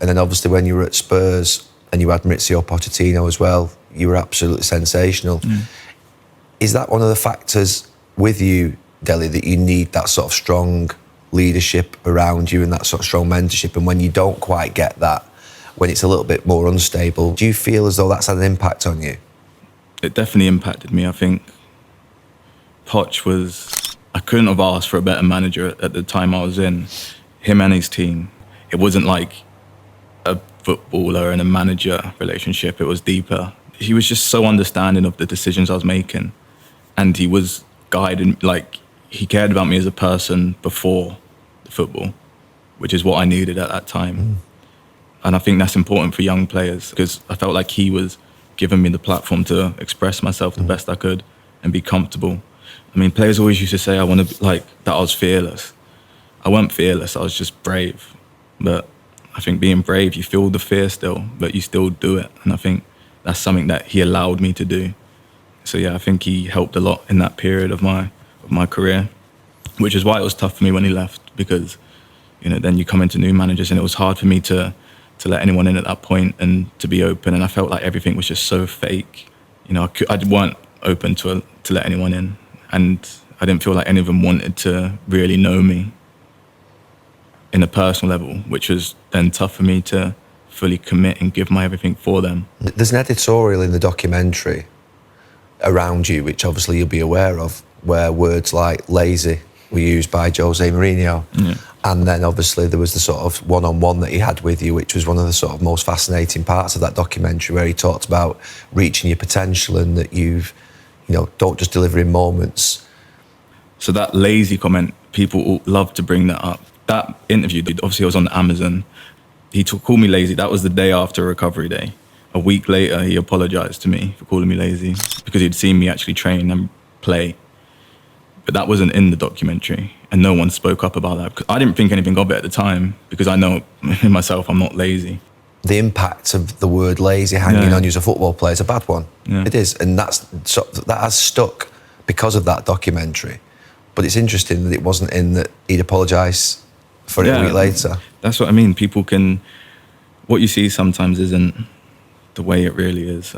And then obviously when you were at Spurs and you had Maurizio Pochettino as well, you were absolutely sensational. Is that one of the factors with you, Dele, that you need that sort of strong leadership around you and that sort of strong mentorship? And when you don't quite get that, when it's a little bit more unstable, do you feel as though that's had an impact on you? It definitely impacted me. I think I couldn't have asked for a better manager at the time I was in. Him and his team, it wasn't like a footballer and a manager relationship, it was deeper. He was just so understanding of the decisions I was making, and he was guiding, like, he cared about me as a person before the football, which is what I needed at that time. And I think that's important for young players, because I felt like he was giving me the platform to express myself the best I could and be comfortable. I mean, players always used to say that I was fearless. I wasn't fearless, I was just brave. But I think being brave, you feel the fear still, but you still do it. And I think that's something that he allowed me to do. So yeah, I think he helped a lot in that period of my career, which is why it was tough for me when he left, because, you know, then you come into new managers and it was hard for me to let anyone in at that point and to be open. And I felt like everything was just so fake. You know, I weren't open to let anyone in, and I didn't feel like any of them wanted to really know me in a personal level, which was then tough for me to fully commit and give my everything for them. There's an editorial in the documentary around you, which obviously you'll be aware of, where words like lazy were used by Jose Mourinho. And then obviously there was the sort of one-on-one that he had with you, which was one of the sort of most fascinating parts of that documentary, where he talked about reaching your potential and that don't just deliver in moments. So that lazy comment, people love to bring that up. That interview, obviously I was on Amazon. He called me lazy. That was the day after recovery day. A week later, he apologized to me for calling me lazy, because he'd seen me actually train and play. But that wasn't in the documentary, and no one spoke up about that. I didn't think anything of it at the time, because I know in myself I'm not lazy. The impact of the word lazy hanging on you as a football player is a bad one. It is, and that has stuck because of that documentary. But it's interesting that it wasn't in that he'd apologise for it a week later. That's what I mean. What you see sometimes isn't the way it really is.